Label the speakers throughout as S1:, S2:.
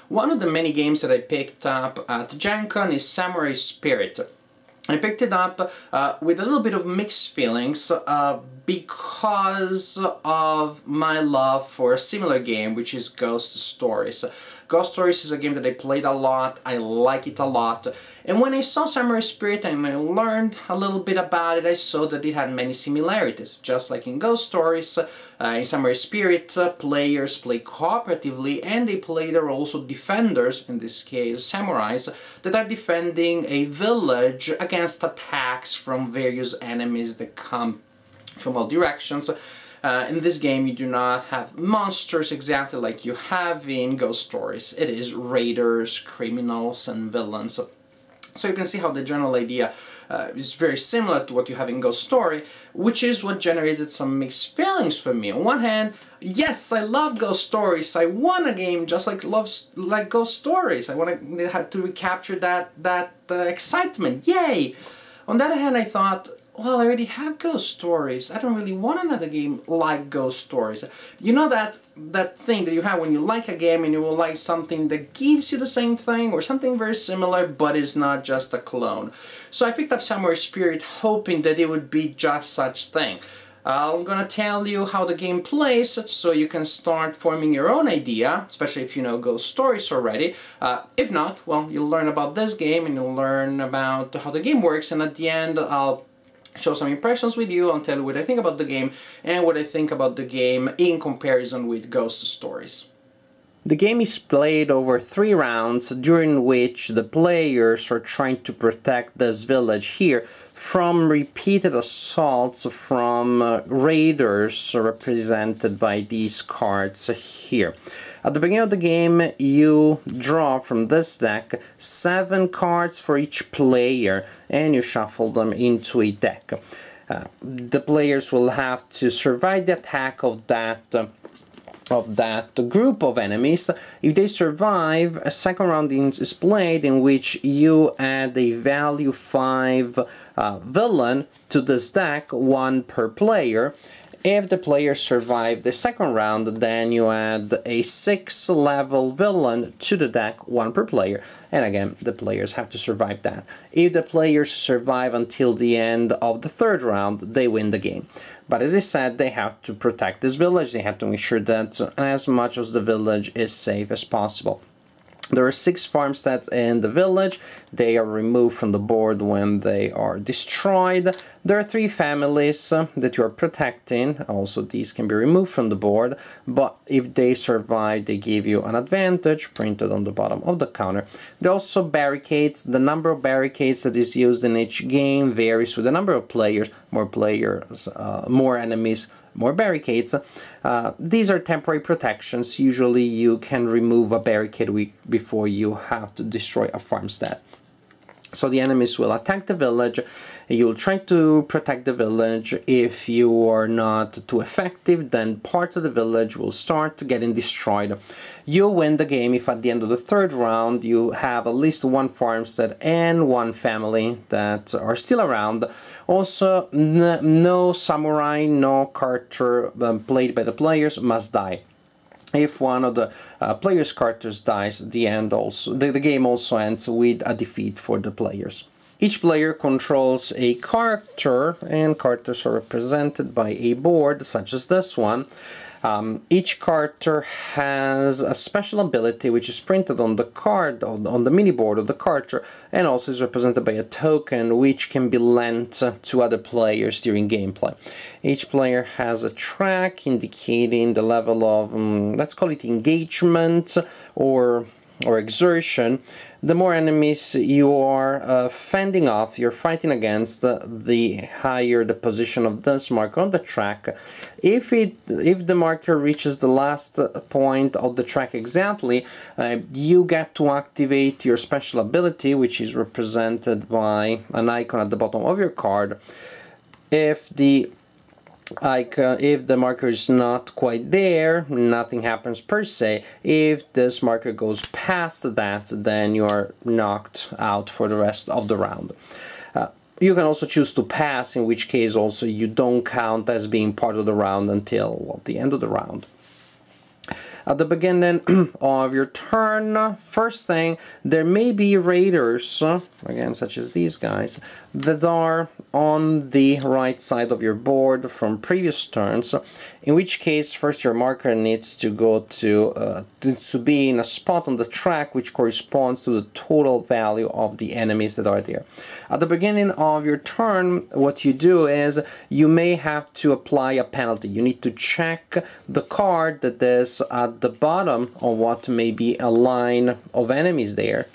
S1: One of the many games that I picked up at Gen Con is Samurai Spirit. I picked it up with a little bit of mixed feelings because of my love for a similar game, which is Ghost Stories. Ghost Stories is a game that I played a lot, I like it a lot, and when I saw Samurai Spirit and I learned a little bit about it, I saw that it had many similarities. Just like in Ghost Stories, in Samurai Spirit, players play cooperatively and they play their also defenders, in this case samurais, that are defending a village against attacks from various enemies that come from all directions. In this game you do not have monsters exactly like you have in Ghost Stories. It is raiders, criminals and villains. So you can see how the general idea is very similar to what you have in Ghost Story, which is what generated some mixed feelings for me. On one hand, yes, I love Ghost Stories. I want a game just like Ghost Stories. I want to recapture that excitement. Yay! On the other hand, I thought, well, I already have Ghost Stories. I don't really want another game like Ghost Stories. You know that thing that you have when you like a game and you will like something that gives you the same thing or something very similar but is not just a clone. So I picked up Samurai Spirit hoping that it would be just such thing. I'm gonna tell you how the game plays so you can start forming your own idea, especially if you know Ghost Stories already. If not, well, you'll learn about this game and you'll learn about how the game works, and at the end I'll show some impressions with you, I'll tell you what I think about the game and what I think about the game in comparison with Ghost Stories. The game is played over 3 rounds, during which the players are trying to protect this village here from repeated assaults from raiders represented by these cards here. At the beginning of the game, you draw from this deck 7 cards for each player and you shuffle them into a deck. The players will have to survive the attack of that group of enemies. If they survive, a second round is played in which you add a value 5 villain to this deck, 1 per player. If the players survive the second round, then you add a 6 level villain to the deck, 1 per player. And again, the players have to survive that. If the players survive until the end of the third round, they win the game. But as I said, they have to protect this village. They have to make sure that as much as the village is safe as possible. There are 6 farmsteads in the village. They are removed from the board when they are destroyed. There are 3 families that you are protecting. Also, these can be removed from the board, but if they survive, they give you an advantage printed on the bottom of the counter. There are also barricades. The number of barricades that is used in each game varies with the number of players. More players, more enemies, more barricades. These are temporary protections. Usually you can remove a barricade before you have to destroy a farmstead. So the enemies will attack the village. You'll try to protect the village. If you are not too effective, then parts of the village will start getting destroyed. You'll win the game if at the end of the third round you have at least 1 farmstead and 1 family that are still around. Also, no samurai, no character played by the players must die. If one of the players' characters dies, the game also ends with a defeat for the players. Each player controls a character, and characters are represented by a board such as this one. Each character has a special ability which is printed on the card, on the mini board of the character, and also is represented by a token which can be lent to other players during gameplay. Each player has a track indicating the level of, let's call it engagement or exertion. The more enemies you are fending off, you're fighting against, the higher the position of this marker on the track. If the marker reaches the last point of the track exactly, you get to activate your special ability, which is represented by an icon at the bottom of your card. If the marker is not quite there, nothing happens per se. If this marker goes past that, then you are knocked out for the rest of the round. You can also choose to pass, in which case also you don't count as being part of the round until, well, the end of the round. At the beginning of your turn, first thing, there may be raiders, again such as these guys, that are on the right side of your board from previous turns, in which case first your marker needs to go to be in a spot on the track which corresponds to the total value of the enemies that are there. At the beginning of your turn, what you do is you may have to apply a penalty. You need to check the card that is at the bottom of what may be a line of enemies there.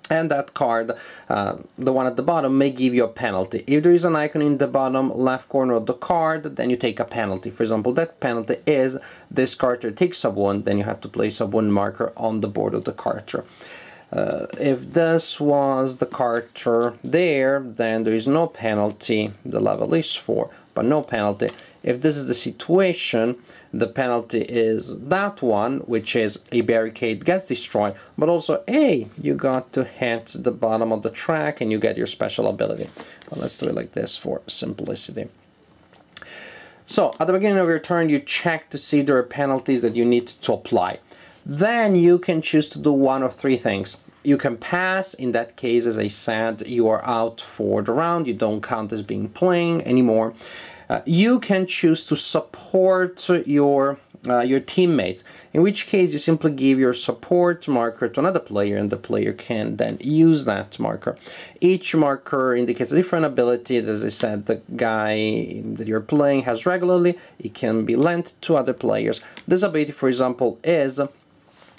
S1: And that card, the one at the bottom, may give you a penalty. If there is an icon in the bottom left corner of the card, then you take a penalty. For example, that penalty is this character takes a wound, then you have to place a wound marker on the board of the character. If this was the character there, then there is no penalty. The level is 4, but no penalty. If this is the situation, the penalty is that one, which is a barricade gets destroyed, but also, hey, you got to hit the bottom of the track and you get your special ability. But let's do it like this for simplicity. So, at the beginning of your turn, you check to see if there are penalties that you need to apply. Then you can choose to do one of three things. You can pass. In that case, as I said, you are out for the round. You don't count as being playing anymore. You can choose to support your teammates, in which case you simply give your support marker to another player and the player can then use that marker. Each marker indicates a different ability. As I said, the guy that you're playing has regularly. It can be lent to other players. This ability, for example, is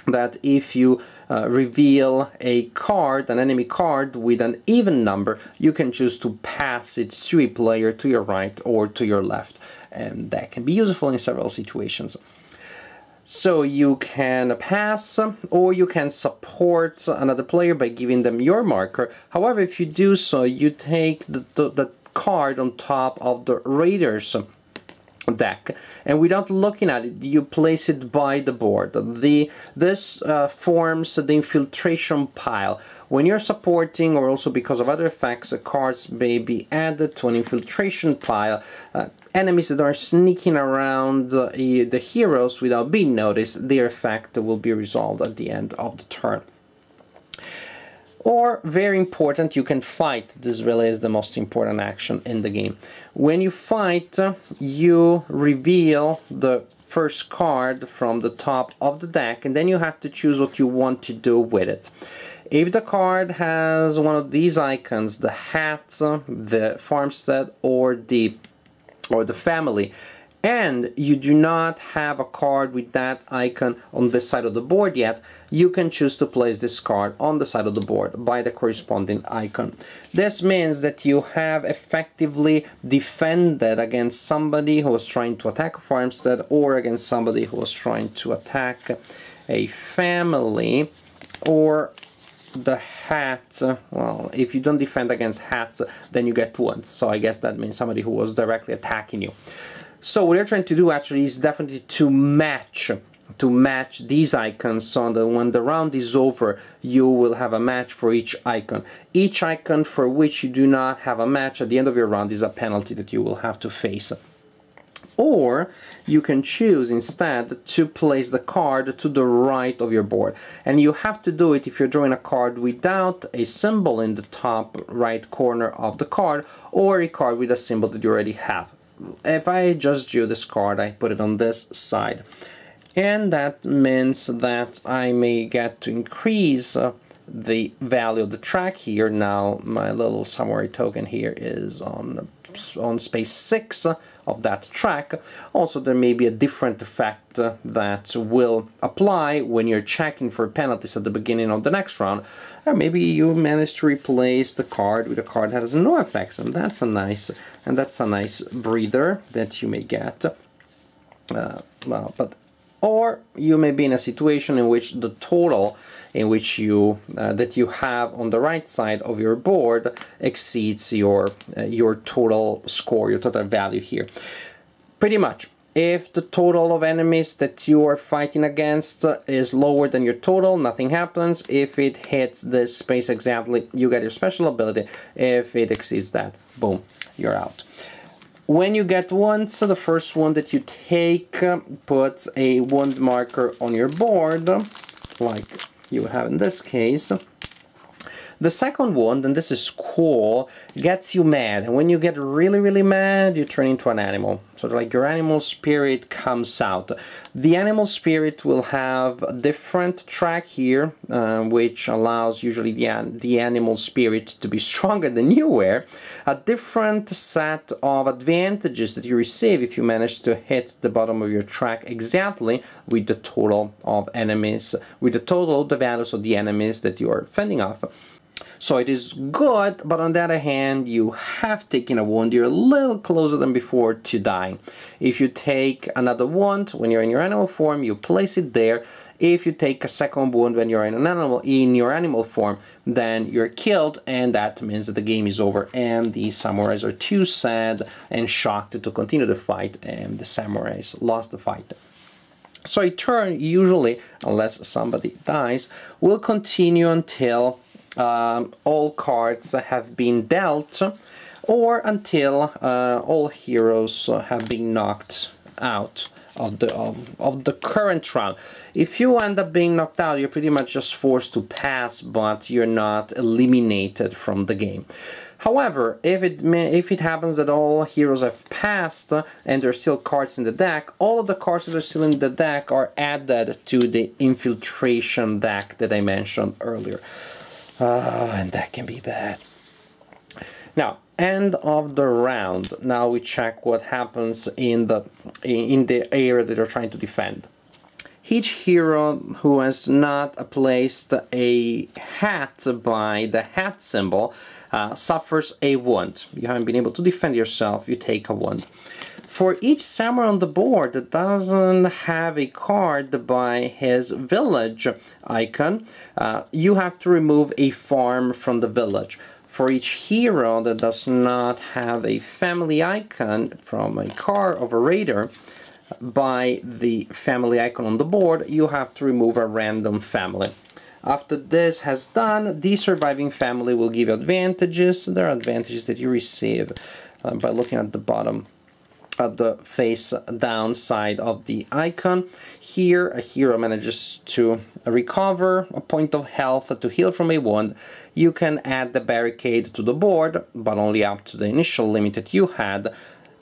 S1: that if you reveal a card, an enemy card with an even number, you can choose to pass it to a player to your right or to your left, and that can be useful in several situations. So you can pass or you can support another player by giving them your marker. However, if you do so, you take the card on top of the Raiders deck, and without looking at it, you place it by the board. This forms the infiltration pile. When you're supporting, or also because of other effects, cards may be added to an infiltration pile. Enemies that are sneaking around the heroes without being noticed, their effect will be resolved at the end of the turn. Or, very important, you can fight. This really is the most important action in the game. When you fight, you reveal the first card from the top of the deck, and then you have to choose what you want to do with it. If the card has one of these icons, the hat, the farmstead, or the family, and you do not have a card with that icon on this side of the board yet, you can choose to place this card on the side of the board by the corresponding icon. This means that you have effectively defended against somebody who was trying to attack a farmstead, or against somebody who was trying to attack a family, or the hat. Well, if you don't defend against hats, then you get wounds, so I guess that means somebody who was directly attacking you. So what you're trying to do actually is definitely to match these icons, so that when the round is over, you will have a match for each icon. Each icon for which you do not have a match at the end of your round is a penalty that you will have to face. Or you can choose instead to place the card to the right of your board. And you have to do it if you're drawing a card without a symbol in the top right corner of the card, or a card with a symbol that you already have. If I just drew this card, I put it on this side. And that means that I may get to increase the value of the track here. Now my little samurai token here is on space 6 of that track. Also, there may be a different effect that will apply when you're checking for penalties at the beginning of the next round. Or maybe you manage to replace the card with a card that has no effects, and that's a nice breather that you may get. Or you may be in a situation in which the total in which that you have on the right side of your board exceeds your total score, your total value here. Pretty much, if the total of enemies that you are fighting against is lower than your total, nothing happens. If it hits this space exactly, you get your special ability. If it exceeds that, boom, you're out. When you get wounds, the first wound that you take puts a wound marker on your board, like you have in this case. The second wound, and this is cool, gets you mad. And when you get really, really mad, you turn into an animal. So like your animal spirit comes out. The animal spirit will have a different track here, which allows usually the animal spirit to be stronger than you were. A different set of advantages that you receive if you manage to hit the bottom of your track exactly with the total of enemies, with the values of the enemies that you are fending off. So it is good, but on the other hand, you have taken a wound. You're a little closer than before to dying. If you take another wound when you're in your animal form, you place it there. If you take a second wound when you're in your animal form, then you're killed, and that means that the game is over, and the samurais are too sad and shocked to continue the fight, and the samurais lost the fight. So a turn, usually, unless somebody dies, will continue until all cards have been dealt, or until all heroes have been knocked out of the current round. If you end up being knocked out, you're pretty much just forced to pass, but you're not eliminated from the game. However, if it happens that all heroes have passed and there are still cards in the deck, all of the cards that are still in the deck are added to the infiltration deck that I mentioned earlier. And that can be bad. Now, end of the round. Now we check what happens in the area that you're trying to defend. Each hero who has not placed a hat by the hat symbol suffers a wound. You haven't been able to defend yourself, you take a wound. For each samurai on the board that doesn't have a card by his village icon, you have to remove a farm from the village. For each hero that does not have a family icon from a car of a raider by the family icon on the board, you have to remove a random family. After this has done, the surviving family will give you advantages. There are advantages that you receive by looking at the bottom, at the face down side of the icon. Here, a hero manages to recover a point of health to heal from a wound. You can add the barricade to the board, but only up to the initial limit that you had,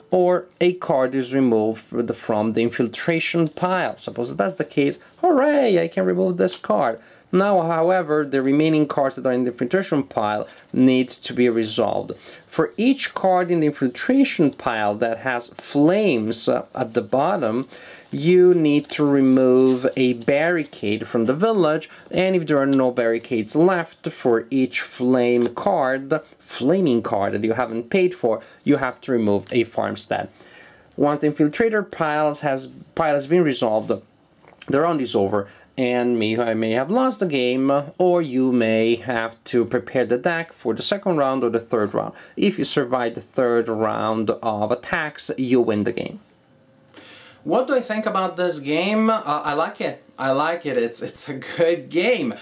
S1: or a card is removed from the infiltration pile. Suppose that's the case, hooray, I can remove this card. Now, however, the remaining cards that are in the infiltration pile need to be resolved. For each card in the infiltration pile that has flames at the bottom, you need to remove a barricade from the village, and if there are no barricades left for each flaming card that you haven't paid for, you have to remove a farmstead. Once the infiltrator pile has been resolved, the round is over, and I may have lost the game, or you may have to prepare the deck for the second round or the third round. If you survive the third round of attacks, you win the game. What do I think about this game? I like it. I like it. It's a good game.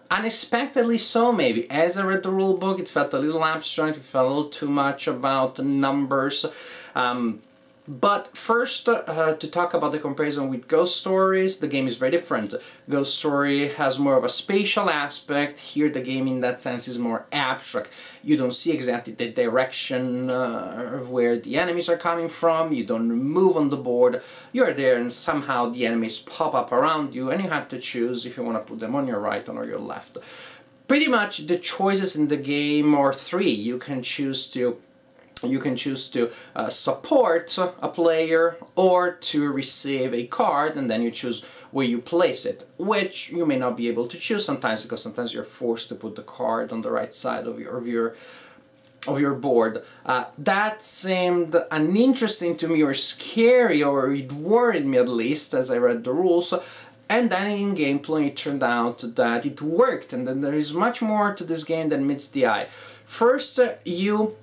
S1: Unexpectedly so, maybe. As I read the rule book, it felt a little abstract. It felt a little too much about numbers. But first, to talk about the comparison with Ghost Stories, the game is very different. Ghost Story has more of a spatial aspect. Here the game in that sense is more abstract. You don't see exactly the direction where the enemies are coming from. You don't move on the board. You're there and somehow the enemies pop up around you and you have to choose if you want to put them on your right or your left. Pretty much the choices in the game are three. You can choose to support a player or to receive a card, and then you choose where you place it, which you may not be able to choose sometimes because sometimes you're forced to put the card on the right side of your board. That seemed uninteresting to me, or scary, or it worried me at least as I read the rules. And then in gameplay it turned out that it worked, and then there is much more to this game than meets the eye. First, you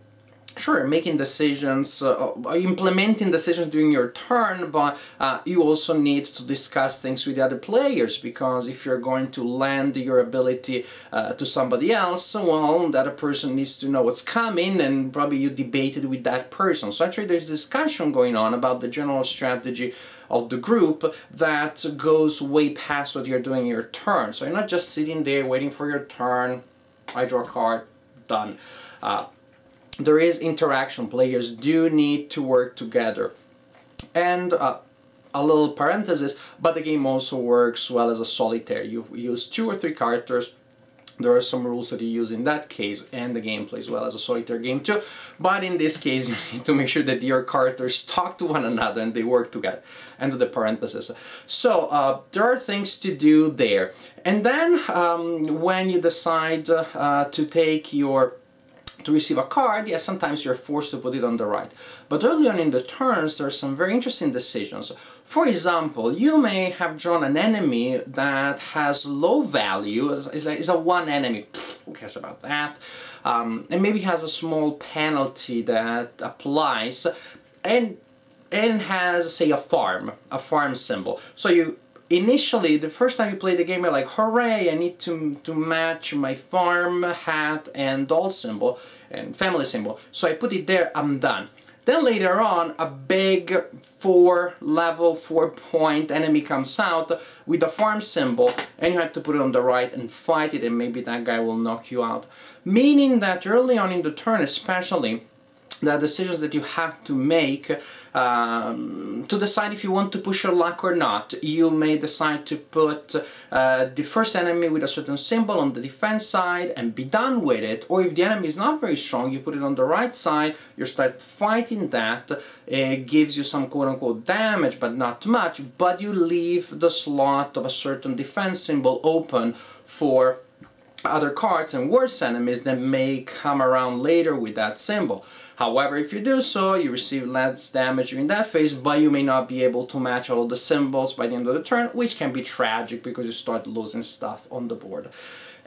S1: sure, making decisions, implementing decisions during your turn, but you also need to discuss things with the other players, because if you're going to lend your ability to somebody else, well, that other person needs to know what's coming, and probably you debated with that person. So actually there's discussion going on about the general strategy of the group that goes way past what you're doing in your turn. So you're not just sitting there waiting for your turn, I draw a card, done. There is interaction. Players do need to work together. And a little parenthesis, but the game also works well as a solitaire. You use 2 or 3 characters. There are some rules that you use in that case, and the game plays well as a solitaire game too. But in this case, you need to make sure that your characters talk to one another and they work together. End of the parenthesis. So there are things to do there. And then when you decide to take your to receive a card, yes, sometimes you're forced to put it on the right. But early on in the turns, there are some very interesting decisions. For example, you may have drawn an enemy that has low value, is a 1 enemy, who cares about that? And maybe has a small penalty that applies, and has, say, a farm symbol. So you initially, the first time you play the game, you're like, hooray, I need to match my farm, hat, and doll symbol, and family symbol. So I put it there, I'm done. Then later on, a big 4-level, 4-point enemy comes out with a farm symbol, and you have to put it on the right and fight it, and maybe that guy will knock you out. Meaning that early on in the turn, especially, the decisions that you have to make to decide if you want to push your luck or not. You may decide to put the first enemy with a certain symbol on the defense side and be done with it, or if the enemy is not very strong, you put it on the right side, you start fighting that, it gives you some quote-unquote damage, but not much, but you leave the slot of a certain defense symbol open for other cards and worse enemies that may come around later with that symbol. However, if you do so, you receive less damage during that phase, but you may not be able to match all the symbols by the end of the turn, which can be tragic because you start losing stuff on the board.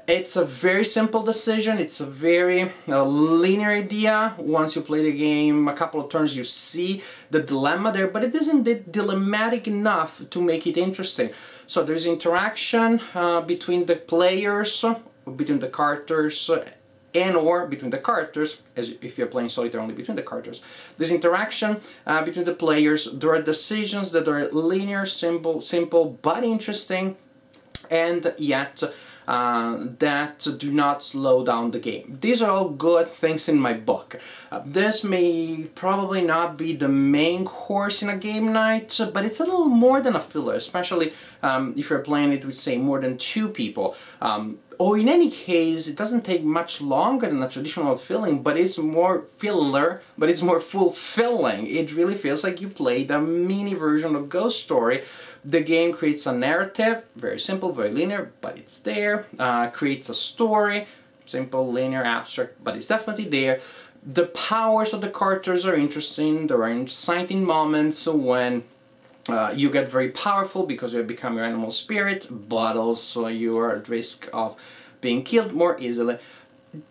S1: It's a very simple decision, it's a very linear idea. Once you play the game a couple of turns, you see the dilemma there, but it isn't dilemmatic enough to make it interesting. So there's interaction between the players, between the characters, and or between the characters, as if you're playing solitaire only between the characters. There's interaction between the players, there are decisions that are linear, simple but interesting, and yet that do not slow down the game. These are all good things in my book. This may probably not be the main course in a game night, but it's a little more than a filler, especially if you're playing it with, say, more than 2 people. Or in any case, it doesn't take much longer than a traditional filling, but it's more filler, but it's more fulfilling. It really feels like you played a mini version of Ghost Story. The game creates a narrative, very simple, very linear, but it's there. Creates a story, simple, linear, abstract, but it's definitely there. The powers of the characters are interesting. There are exciting moments when you get very powerful because you become your animal spirit, but also you are at risk of being killed more easily.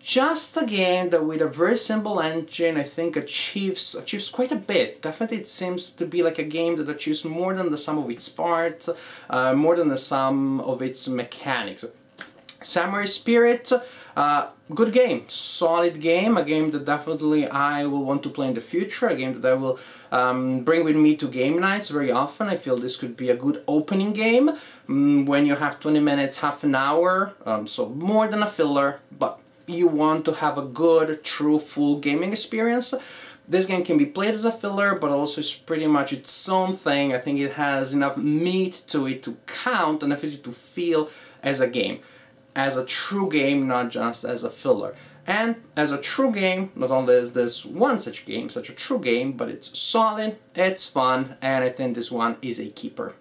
S1: Just a game that with a very simple engine, I think achieves quite a bit. Definitely it seems to be like a game that achieves more than the sum of its parts, more than the sum of its mechanics. Samurai Spirit, good game, solid game, a game that definitely I will want to play in the future, a game that I will bring with me to game nights very often. I feel this could be a good opening game when you have 20 minutes, half an hour, so more than a filler, but you want to have a good, true, full gaming experience. This game can be played as a filler, but also is pretty much its own thing. I think it has enough meat to it to count, enough to feel as a game. As a true game, not just as a filler. And as a true game, not only is this one such a true game, but it's solid, it's fun, and I think this one is a keeper.